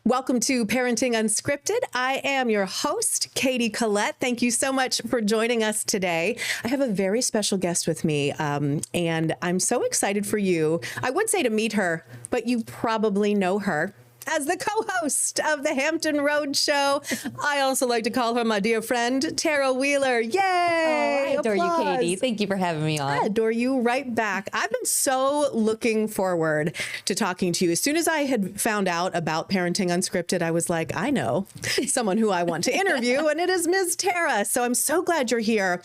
Welcome to Parenting Unscripted. I am your host, Katie Collett. Thank you so much for joining us today. I have a very special guest with me, and I'm so excited for you. I would say to meet her, but you probably know her as the co-host of the Hampton Road Show. I also like to call her my dear friend, Tara Wheeler. Yay! Oh, I adore Applause. you, Katie. Thank you for having me on. I adore you right back. I've been so looking forward to talking to you. As soon as I had found out about Parenting Unscripted, I was like, I know someone who I want to interview, and it is Ms. Tara. So I'm so glad you're here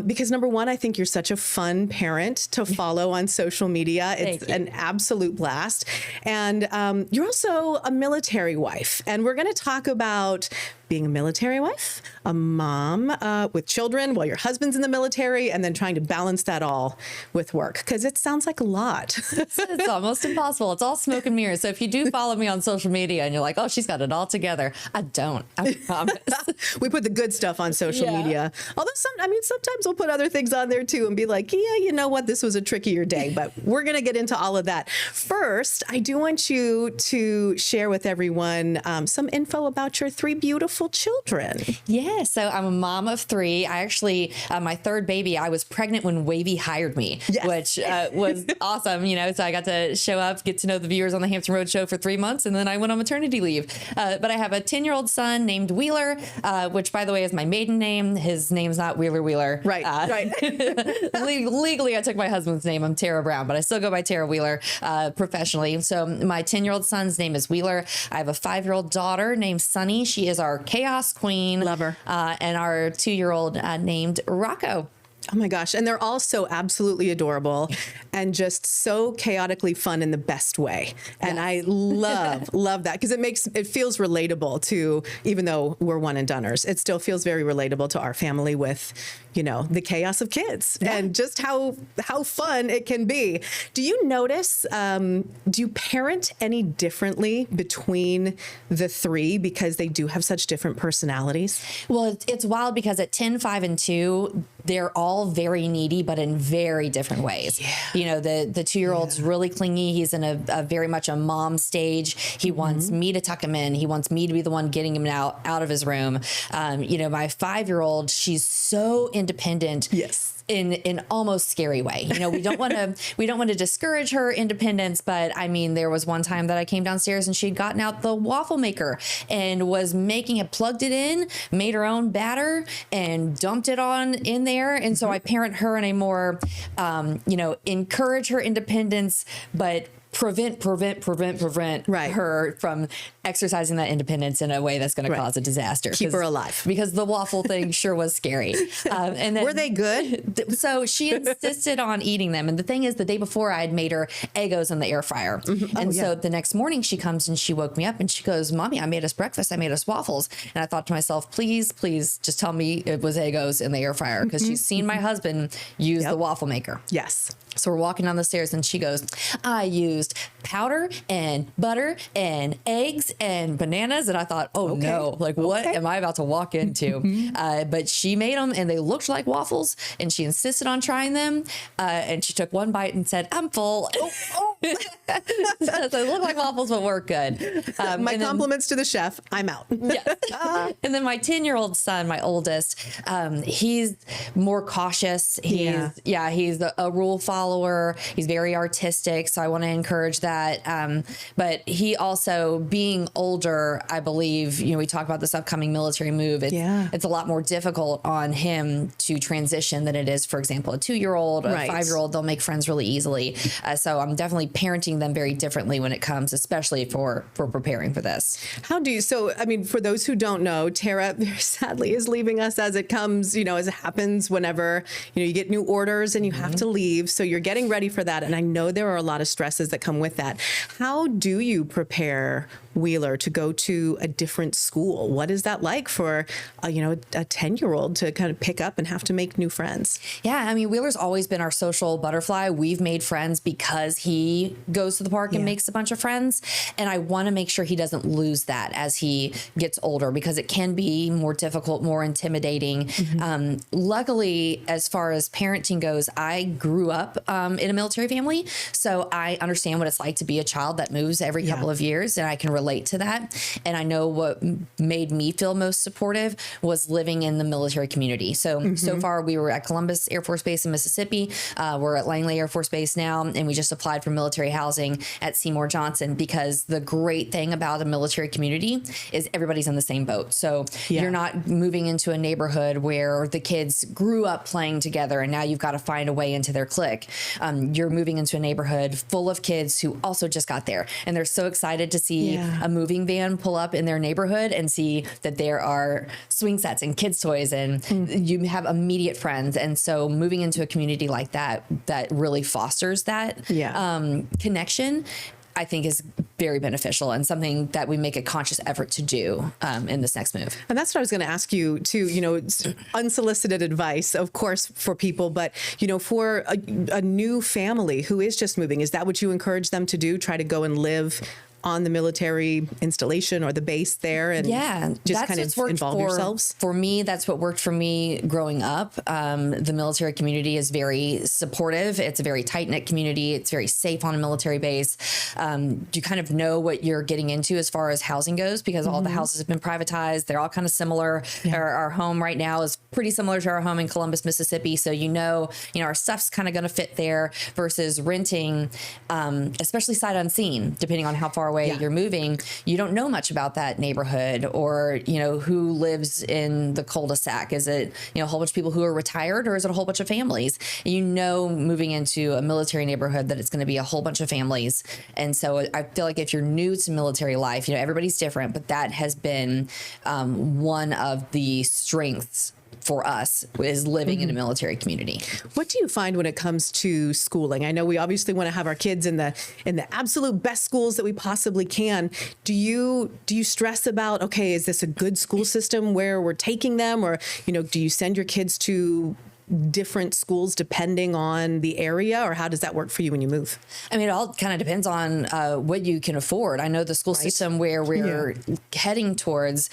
because number one, I think you're such a fun parent to follow on social media. It's an absolute blast. And you're also a military wife, and we're going to talk about being a military wife, a mom with children while your husband's in the military, and then trying to balance that all with work, because it sounds like a lot. It's almost impossible. It's all smoke and mirrors. So if you do follow me on social media and you're like, oh, she's got it all together, I don't. I promise. We put the good stuff on social media. Although sometimes we'll put other things on there too and be like, yeah, you know what? This was a trickier day, but we're going to get into all of that. First, I do want you to share with everyone some info about your three beautiful children. Yeah, so I'm a mom of three. I actually, my third baby, I was pregnant when Wavy hired me, which was awesome. You know, so I got to show up, get to know the viewers on the Hampton Road Show for 3 months, and then I went on maternity leave. But I have a 10-year-old son named Wheeler, which, by the way, is my maiden name. His name's not Wheeler Wheeler. Right, right. Legally, I took my husband's name. I'm Tara Brown, but I still go by Tara Wheeler professionally. So my 10-year-old son's name is Wheeler. I have a 5-year-old daughter named Sunny. She is our chaos queen. Love her. And our 2-year-old named Rocco. Oh my gosh. And they're all so absolutely adorable and just so chaotically fun in the best way. And I love that because it feels relatable to, even though we're one and doners, it still feels very relatable to our family with, you know, the chaos of kids and just how fun it can be. Do you notice, do you parent any differently between the three because they do have such different personalities? Well, it's wild because at 10, 5, and 2, they're all very needy, but in very different ways. Yeah. You know, the 2-year-old's really clingy. He's in a very much a mom stage. He wants me to tuck him in. He wants me to be the one getting him out of his room. You know, my 5-year-old, she's so independent. Yes. In almost scary way. You know, we don't want to discourage her independence, but I mean, there was one time that I came downstairs and she'd gotten out the waffle maker and was plugged it in, made her own batter and dumped it on in there. And so I parent her in a more, you know, encourage her independence, but prevent her from exercising that independence in a way that's going to cause a disaster. Keep her alive. Because the waffle thing sure was scary. And then, were they good? So she insisted on eating them. And the thing is, the day before I had made her Eggos in the air fryer. And so the next morning she comes and she woke me up and she goes, Mommy, I made us breakfast. I made us waffles. And I thought to myself, please just tell me it was Eggos in the air fryer, because she's seen my husband use the waffle maker. Yes. So we're walking down the stairs and she goes, I used powder and butter and eggs and bananas. And I thought, oh no, like what am I about to walk into? But she made them and they looked like waffles and she insisted on trying them. And she took one bite and said, I'm full. So they look like waffles, but we're good. My compliments to the chef. I'm out. Yes. And then my 10-year-old son, my oldest, he's more cautious. He's a rule follower. He's very artistic. So I want to encourage that. But he also, being older, I believe, you know, we talk about this upcoming military move. It's a lot more difficult on him to transition than it is, for example, a 2-year-old, a 5-year-old. They'll make friends really easily. So I'm definitely parenting them very differently when it comes, especially for preparing for this. So, I mean, for those who don't know, Tara sadly is leaving us as it comes, you know, as it happens whenever, you know, you get new orders and you have to leave. So you're getting ready for that. And I know there are a lot of stresses that come with that. How do you prepare Wheeler to go to a different school? What is that like for, you know, a 10-year-old to kind of pick up and have to make new friends? Yeah, I mean, Wheeler's always been our social butterfly. We've made friends because he he goes to the park and makes a bunch of friends. And I want to make sure he doesn't lose that as he gets older, because it can be more difficult, more intimidating. Luckily, as far as parenting goes, I grew up in a military family. So I understand what it's like to be a child that moves every couple of years, and I can relate to that. And I know what made me feel most supportive was living in the military community. So, so far we were at Columbus Air Force Base in Mississippi. We're at Langley Air Force Base now, and we just applied for military housing at Seymour Johnson, because the great thing about a military community is everybody's in the same boat. So you're not moving into a neighborhood where the kids grew up playing together and now you've got to find a way into their clique. You're moving into a neighborhood full of kids who also just got there, and they're so excited to see a moving van pull up in their neighborhood and see that there are swing sets and kids toys, and you have immediate friends. And so moving into a community like that, that really fosters that connection, I think is very beneficial, and something that we make a conscious effort to do in this next move. And that's what I was going to ask you too, you know, unsolicited advice, of course, for people, but, you know, for a new family who is just moving, is that what you encourage them to do? Try to go and live on the military installation or the base there, and just kind of involve yourselves? For me, that's what worked for me growing up. The military community is very supportive. It's a very tight-knit community. It's very safe on a military base. You kind of know what you're getting into as far as housing goes, because all the houses have been privatized. They're all kind of similar. Our home right now is pretty similar to our home in Columbus, Mississippi. So you know, our stuff's kind of going to fit there, versus renting, especially sight unseen, depending on how far away you're moving. You don't know much about that neighborhood, or, you know, who lives in the cul-de-sac. Is it, you know, a whole bunch of people who are retired, or is it a whole bunch of families? You know, moving into a military neighborhood, that it's going to be a whole bunch of families. And so I feel like if you're new to military life, you know, everybody's different, but that has been one of the strengths for us, is living in a military community. What do you find when it comes to schooling? I know we obviously want to have our kids in the absolute best schools that we possibly can. Do you stress about, okay, is this a good school system where we're taking them, or, you know, do you send your kids to different schools depending on the area, or how does that work for you when you move? I mean, it all kind of depends on what you can afford. I know the school system where we're heading towards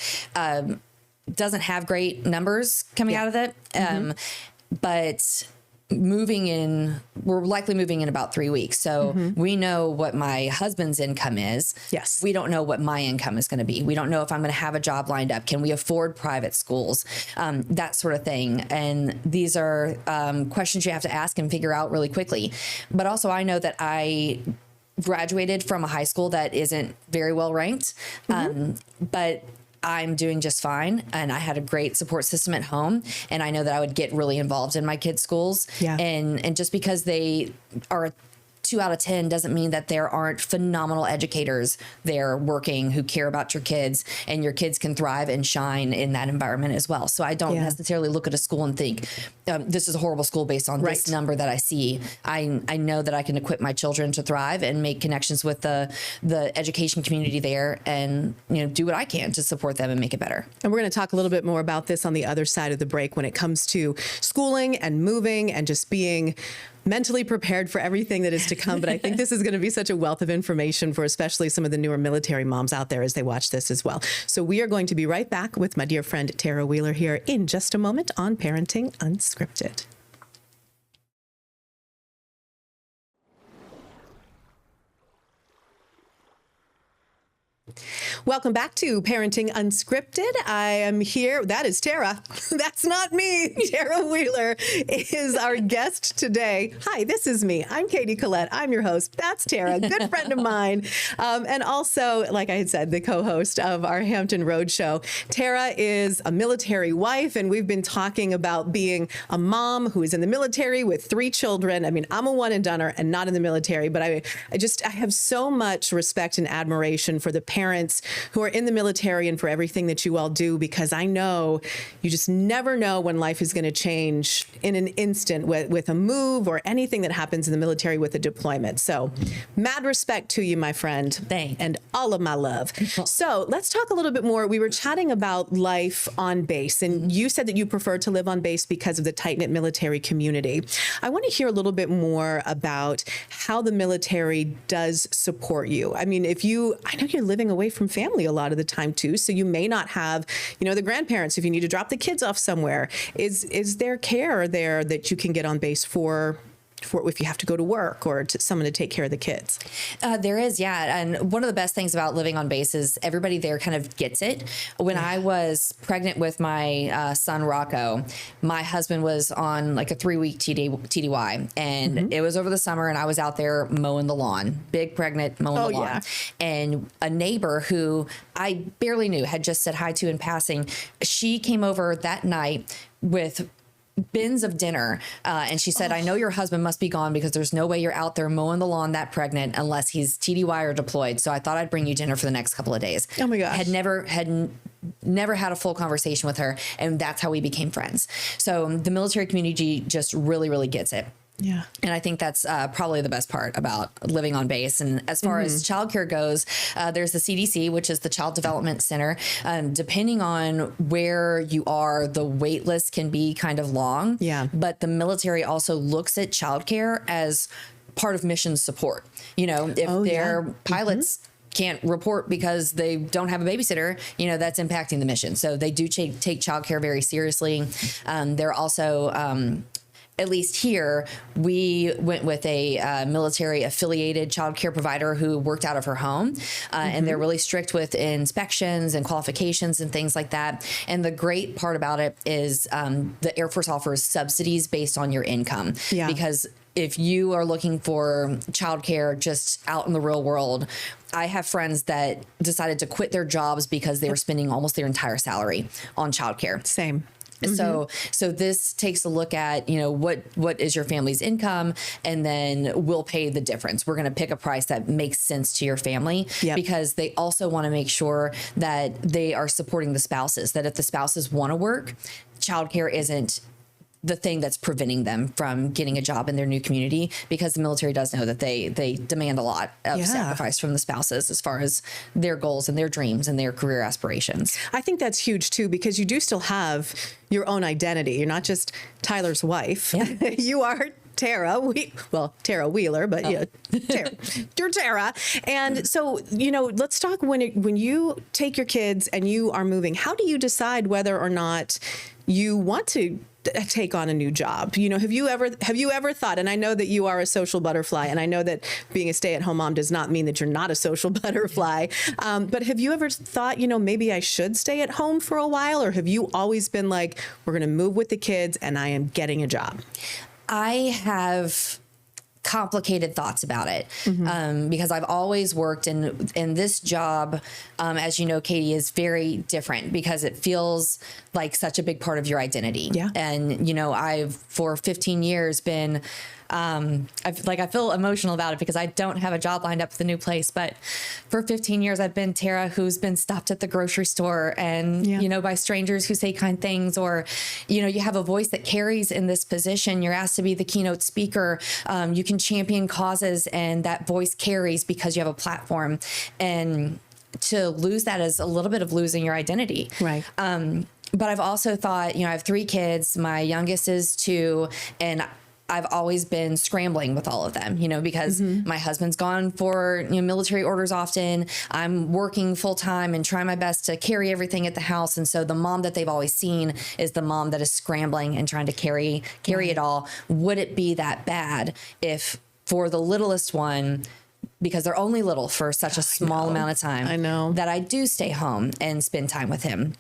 doesn't have great numbers coming out of it. But we're likely moving in about 3 weeks. So we know what my husband's income is. Yes. We don't know what my income is going to be. We don't know if I'm going to have a job lined up. Can we afford private schools? That sort of thing. And these are questions you have to ask and figure out really quickly. But also, I know that I graduated from a high school that isn't very well ranked, but I'm doing just fine, and I had a great support system at home, and I know that I would get really involved in my kids' schools. And just because they are 2 out of 10 doesn't mean that there aren't phenomenal educators there working who care about your kids, and your kids can thrive and shine in that environment as well. So I don't necessarily look at a school and think this is a horrible school based on this number that I see. I know that I can equip my children to thrive and make connections with the education community there, and, you know, do what I can to support them and make it better. And we're going to talk a little bit more about this on the other side of the break, when it comes to schooling and moving and just being mentally prepared for everything that is to come. But I think this is going to be such a wealth of information for especially some of the newer military moms out there as they watch this as well. So we are going to be right back with my dear friend Tara Wheeler here in just a moment on Parenting Unscripted. Welcome back to Parenting Unscripted. I am here. That is Tara. That's not me. Tara Wheeler is our guest today. Hi, this is me. I'm Katie Collett. I'm your host. That's Tara, good friend of mine. And also, like I had said, the co-host of our Hampton Road show. Tara is a military wife, and we've been talking about being a mom who is in the military with 3 children. I mean, I'm a one and doneer and not in the military, but I have so much respect and admiration for the parents parents who are in the military and for everything that you all do, because I know you just never know when life is going to change in an instant with a move or anything that happens in the military with a deployment. So mad respect to you, my friend. Thanks. And all of my love. So let's talk a little bit more. We were chatting about life on base, and you said that you prefer to live on base because of the tight-knit military community. I want to hear a little bit more about how the military does support you. I mean, I know you're living away from family a lot of the time too, so you may not have, the grandparents if you need to drop the kids off somewhere. Is there care there that you can get on base for if you have to go to work or to someone to take care of the kids? There is, yeah. And one of the best things about living on base is everybody there kind of gets it. When I was pregnant with my son, Rocco, my husband was on like a 3-week TDY, and it was over the summer, and I was out there mowing the lawn, big pregnant mowing the lawn. Yeah. And a neighbor who I barely knew, had just said hi to in passing, she came over that night with bins of dinner. And she said, I know your husband must be gone because there's no way you're out there mowing the lawn that pregnant unless he's TDY or deployed. So I thought I'd bring you dinner for the next couple of days. Oh my gosh. Had never had a full conversation with her. And that's how we became friends. So the military community just really, really gets it. Yeah. And I think that's probably the best part about living on base. And as far as childcare goes, there's the CDC, which is the Child Development Center. Depending on where you are, the wait list can be kind of long. Yeah. But the military also looks at childcare as part of mission support. If their pilots can't report because they don't have a babysitter, that's impacting the mission. So they do take childcare very seriously. They're also at least here, we went with a military affiliated childcare provider who worked out of her home. And they're really strict with inspections and qualifications and things like that. And the great part about it is the Air Force offers subsidies based on your income. Yeah. Because if you are looking for childcare just out in the real world, I have friends that decided to quit their jobs because they were spending almost their entire salary on childcare. Same. So this takes a look at, what is your family's income, and then we'll pay the difference. We're going to pick a price that makes sense to your family, because they also want to make sure that they are supporting the spouses, that if the spouses want to work, childcare isn't the thing that's preventing them from getting a job in their new community, because the military does know that they demand a lot of sacrifice from the spouses as far as their goals and their dreams and their career aspirations. I think that's huge too, because you do still have your own identity. You're not just Tyler's wife. Yeah. You are Tara. Tara Wheeler, but Tara. You're Tara. And so, let's talk when you take your kids and you are moving, how do you decide whether or not you want to take on a new job? Have you ever thought, and I know that you are a social butterfly, and I know that being a stay-at-home mom does not mean that you're not a social butterfly, but have you ever thought, maybe I should stay at home for a while? Or have you always been like, we're going to move with the kids and I am getting a job? I have complicated thoughts about it, because I've always worked in this job. As you know, Katie, is very different because it feels like such a big part of your identity. Yeah. And, I've for 15 years been, I feel emotional about it because I don't have a job lined up for the new place. But for 15 years, I've been Tara, who's been stopped at the grocery store and, by strangers who say kind things, or, you have a voice that carries in this position. You're asked to be the keynote speaker. You can champion causes, and that voice carries because you have a platform. And to lose that is a little bit of losing your identity. Right. But I've also thought, I have 3 kids. My youngest is 2, and I've always been scrambling with all of them, because my husband's gone for military orders often. I'm working full time and trying my best to carry everything at the house. And so the mom that they've always seen is the mom that is scrambling and trying to carry it all. Would it be that bad if for the littlest one, because they're only little for such a small amount of time, I know, that I do stay home and spend time with him?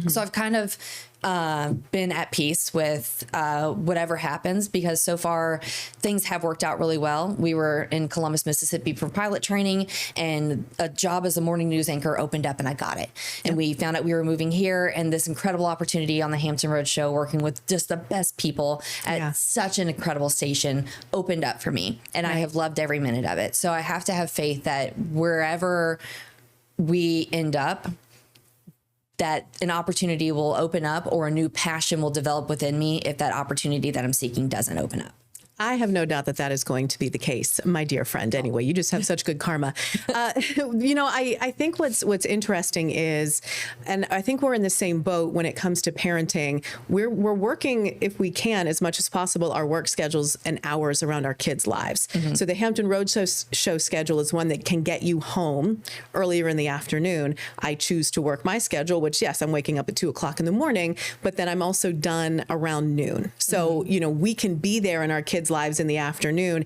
So I've kind of been at peace with whatever happens, because so far things have worked out really well. We were in Columbus, Mississippi for pilot training, and a job as a morning news anchor opened up and I got it. And we found out we were moving here, and this incredible opportunity on the Hampton Roads show, working with just the best people at such an incredible station, opened up for me. And I have loved every minute of it. So I have to have faith that wherever we end up that an opportunity will open up or a new passion will develop within me if that opportunity that I'm seeking doesn't open up. I have no doubt that that is going to be the case, my dear friend. Anyway, you just have such good karma. I think what's interesting is, and I think we're in the same boat when it comes to parenting. We're working, if we can, as much as possible, our work schedules and hours around our kids' lives. Mm-hmm. So the Hampton Roadshow show schedule is one that can get you home earlier in the afternoon. I choose to work my schedule, which, yes, I'm waking up at 2:00 in the morning, but then I'm also done around noon. So, we can be there in our kids' lives in the afternoon,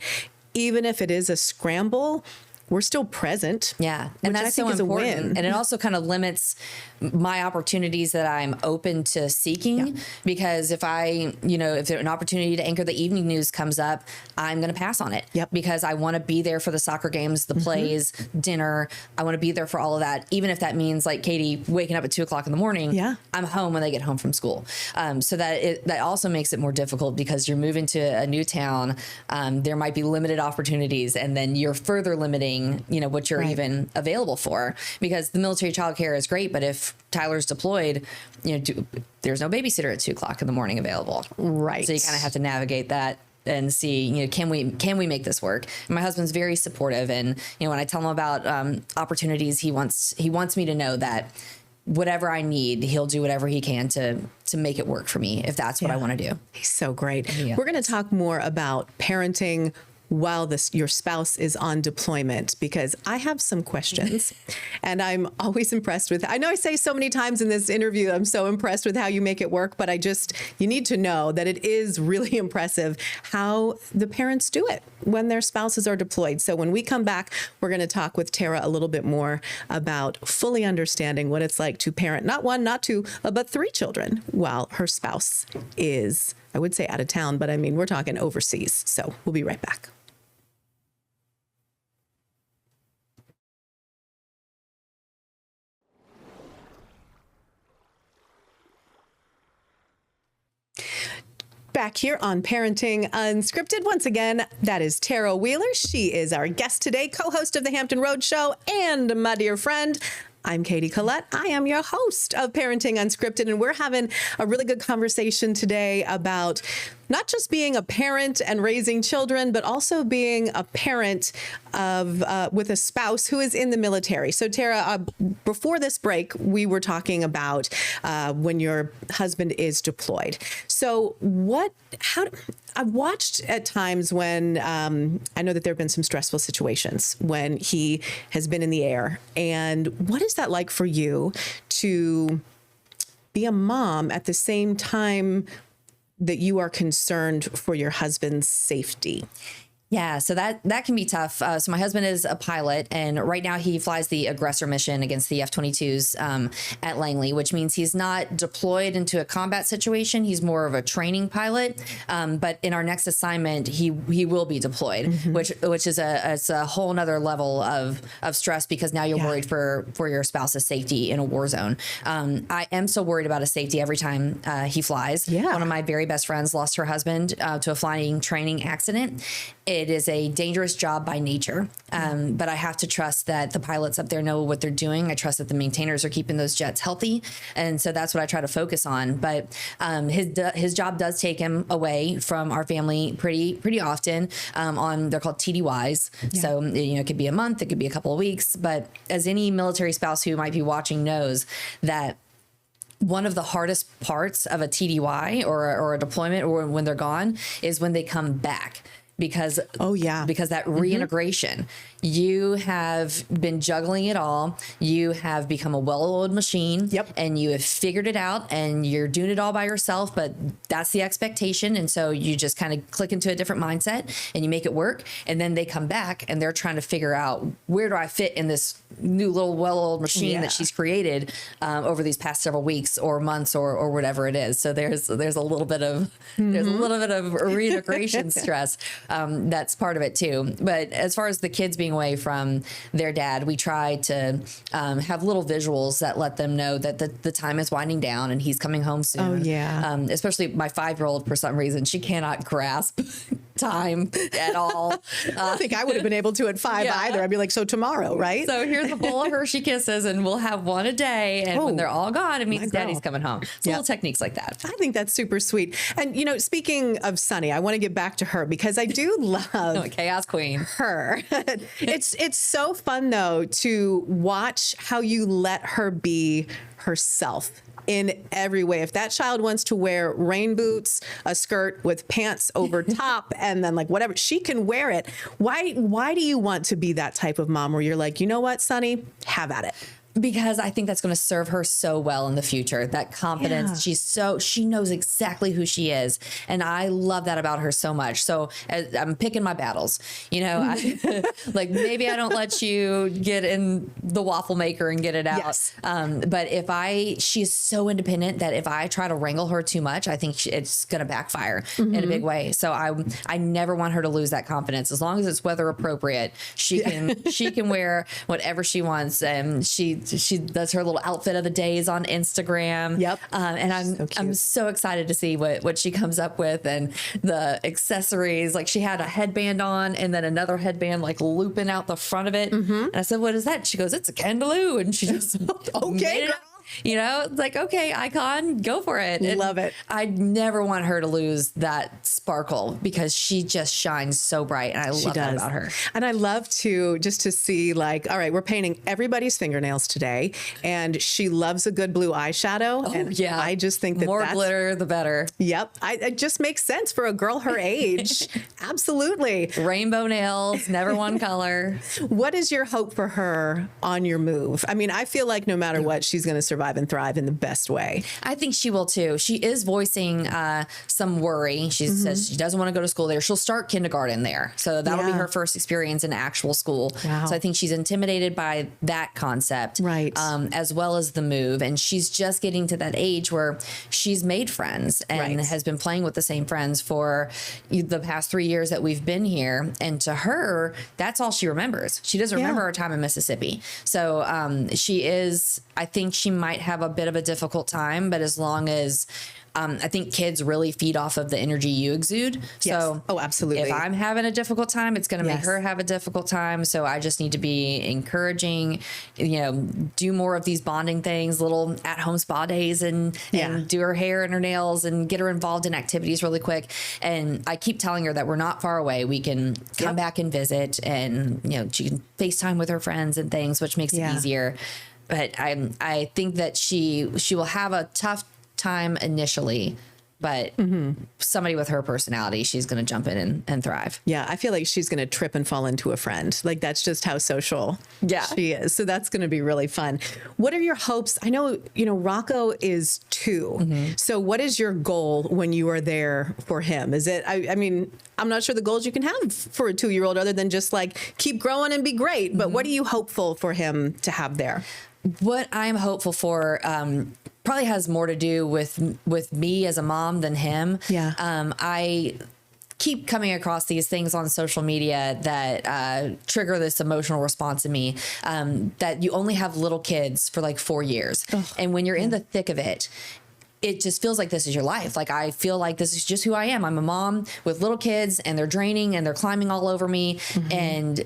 even if it is a scramble. We're still present. Yeah. And that's so important. And it also kind of limits my opportunities that I'm open to seeking, because if if an opportunity to anchor the evening news comes up, I'm going to pass on it because I want to be there for the soccer games, the plays, dinner. I want to be there for all of that. Even if that means, like Katie, waking up at 2:00 in the morning, I'm home when they get home from school. So that also makes it more difficult because you're moving to a new town. There might be limited opportunities, and then you're further limiting what you're even available for, because the military childcare is great, but if Tyler's deployed, there's no babysitter at 2:00 in the morning available. Right. So you kind of have to navigate that and see, can we make this work? And my husband's very supportive, and when I tell him about opportunities, he wants me to know that whatever I need, he'll do whatever he can to make it work for me if that's what I want to do. He's so great. We're going to talk more about parenting while your spouse is on deployment, because I have some questions and I'm always impressed with, I know I say so many times in this interview, I'm so impressed with how you make it work, but you need to know that it is really impressive how the parents do it when their spouses are deployed. So when we come back, we're going to talk with Tara a little bit more about fully understanding what it's like to parent not one, not two, but 3 children while her spouse is, I would say out of town, but I mean, we're talking overseas. So we'll be right back. Back here on Parenting Unscripted. Once again, that is Tara Wheeler. She is our guest today, co-host of the Hampton Road Show, and my dear friend. I'm Katie Collett. I am your host of Parenting Unscripted, and we're having a really good conversation today about not just being a parent and raising children, but also being a parent of with a spouse who is in the military. So Tara, before this break, we were talking about when your husband is deployed. So I've watched at times when I know that there have been some stressful situations when he has been in the air. And what is that like for you to be a mom at the same time that you are concerned for your husband's safety? Yeah, so that can be tough. So my husband is a pilot, and right now he flies the aggressor mission against the F-22s at Langley, which means he's not deployed into a combat situation. He's more of a training pilot. But in our next assignment, he will be deployed, which is a whole nother level of stress, because now you're worried for your spouse's safety in a war zone. I am so worried about his safety every time he flies. Yeah. One of my very best friends lost her husband to a flying training accident. It is a dangerous job by nature, but I have to trust that the pilots up there know what they're doing. I trust that the maintainers are keeping those jets healthy, and so that's what I try to focus on. But his job does take him away from our family pretty often. They're called TDYs, so it could be a month, it could be a couple of weeks. But as any military spouse who might be watching knows, that one of the hardest parts of a TDY or a deployment, or when they're gone, is when they come back. Because that reintegration, you have been juggling it all. You have become a well-oiled machine, and you have figured it out, and you're doing it all by yourself, but that's the expectation. And so you just kind of click into a different mindset and you make it work. And then they come back and they're trying to figure out, where do I fit in this new little well-oiled machine that she's created over these past several weeks or months or whatever it is. So there's a little bit of reintegration stress. That's part of it too. But as far as the kids being away from their dad, we try to have little visuals that let them know that the time is winding down and he's coming home soon. Oh yeah. Especially my 5-year-old, for some reason, she cannot grasp time at all. I think I would have been able to at 5 either. I'd be like, so tomorrow, right? So here's a bowl of Hershey Kisses, and we'll have one a day. And when they're all gone, it means Daddy's coming home. So little techniques like that. I think that's super sweet. And, you know, speaking of Sunny, I want to get back to her because I do love Chaos Queen. Her. It's so fun, though, to watch how you let her be herself in every way. If that child wants to wear rain boots, a skirt with pants over top, and then like whatever, she can wear it. Why do you want to be that type of mom where you're like, you know what, Sunny, have at it? Because I think that's going to serve her so well in the future. That confidence. She knows exactly who she is. And I love that about her so much. So I'm picking my battles, you know, like maybe I don't let you get in the waffle maker and get it out. Yes. But she's so independent that if I try to wrangle her too much, I think it's going to backfire in a big way. So I never want her to lose that confidence. As long as it's weather appropriate, she can wear whatever she wants. And she does her little outfit of the days on Instagram. Yep. And I'm so excited to see what she comes up with, and the accessories. Like she had a headband on and then another headband like looping out the front of it. And I said, what is that? She goes, it's a Candaloo. And she just okay, girl. You know, it's like, okay, icon, go for it. And love it. I never want her to lose that sparkle because she just shines so bright. And I love that about her. And I love to see like, all right, we're painting everybody's fingernails today. And she loves a good blue eyeshadow. Oh, and yeah. I just think that more glitter, the better. Yep. It just makes sense for a girl her age. Absolutely. Rainbow nails, never one color. What is your hope for her on your move? I mean, I feel like no matter what, she's going to survive and thrive in the best way. I think she will too. She is voicing some worry. She says she doesn't want to go to school there. She'll start kindergarten there. So that'll be her first experience in actual school. Wow. So I think she's intimidated by that concept. Right. As well as the move. And she's just getting to that age where she's made friends and has been playing with the same friends for the past 3 years that we've been here. And to her, that's all she remembers. She doesn't remember her time in Mississippi. So I think she might have a bit of a difficult time, but as long as I think kids really feed off of the energy you exude. Yes. So absolutely. If I'm having a difficult time, it's going to make her have a difficult time. So I just need to be encouraging, you know, do more of these bonding things, little at-home spa days and do her hair and her nails and get her involved in activities really quick. And I keep telling her that we're not far away. We can come back and visit, and, you know, she can FaceTime with her friends and things, which makes it easier. But I think that she will have a tough time initially, but somebody with her personality, she's going to jump in and thrive. Yeah, I feel like she's going to trip and fall into a friend. Like that's just how social she is. So that's going to be really fun. What are your hopes? I know, you know, Rocco is 2. So what is your goal when you are there for him? Is it, I mean, I'm not sure the goals you can have for a 2-year-old other than just like keep growing and be great. But what are you hopeful for him to have there? What I'm hopeful for probably has more to do with me as a mom than him. Yeah. I keep coming across these things on social media that trigger this emotional response in me, that you only have little kids for like 4 years. And when you're in the thick of it, it just feels like this is your life. Like, I feel like this is just who I am. I'm a mom with little kids and they're draining and they're climbing all over me. And,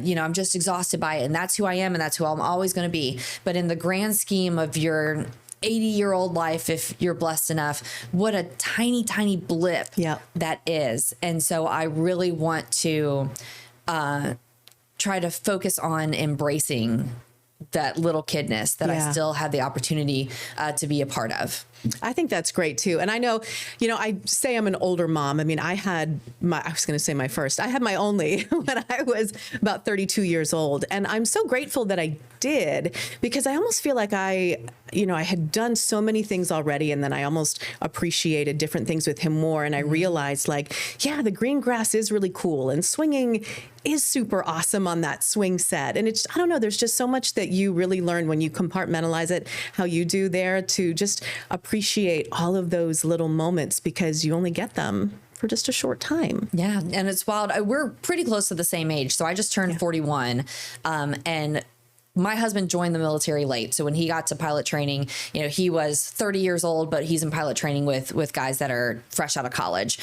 you know, I'm just exhausted by it. And that's who I am. And that's who I'm always going to be. But in the grand scheme of your 80-year-old life, if you're blessed enough, what a tiny, tiny blip that is. And so I really want to try to focus on embracing that little kidness that I still had the opportunity to be a part of. I think that's great too. And I know, you know, I say I'm an older mom. I mean, I had I was going to say my first, I had my only when I was about 32 years old. And I'm so grateful that I did, because I almost feel like I had done so many things already. And then I almost appreciated different things with him more. And I realized like, yeah, the green grass is really cool. And swinging is super awesome on that swing set. And it's, I don't know, there's just so much that you really learn when you compartmentalize it, how you do there, to just appreciate all of those little moments, because you only get them for just a short time. Yeah. And it's wild. We're pretty close to the same age. So I just turned 41. And my husband joined the military late. So when he got to pilot training, you know, he was 30 years old, but he's in pilot training with guys that are fresh out of college.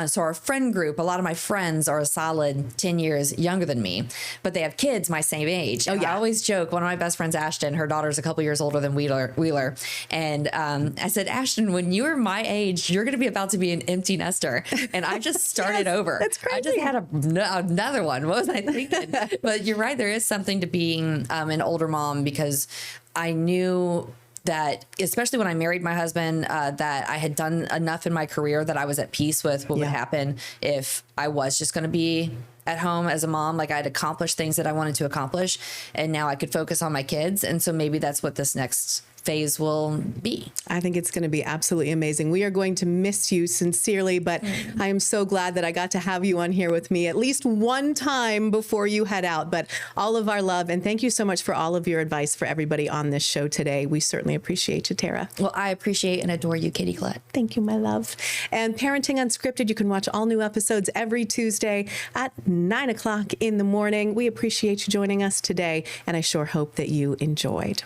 So our friend group, a lot of my friends are a solid 10 years younger than me, but they have kids my same age. Oh, yeah. I always joke, one of my best friends, Ashton, her daughter's a couple years older than Wheeler. And I said, Ashton, when you were my age, you're going to be about to be an empty nester. And I just started over. That's crazy. I just had another one. What was I thinking? But you're right. There is something to being an older mom, because I knew that, especially when I married my husband, that I had done enough in my career that I was at peace with what would happen if I was just going to be at home as a mom. Like, I had accomplished things that I wanted to accomplish, and now I could focus on my kids. And so maybe that's what this next phase will be. I think it's going to be absolutely amazing. We are going to miss you sincerely, but I am so glad that I got to have you on here with me at least one time before you head out. But all of our love, and thank you so much for all of your advice for everybody on this show today. We certainly appreciate you, Tara. Well, I appreciate and adore you, Katie Collett. Thank you, my love. And Parenting Unscripted, you can watch all new episodes every Tuesday at 9 o'clock in the morning. We appreciate you joining us today, and I sure hope that you enjoyed.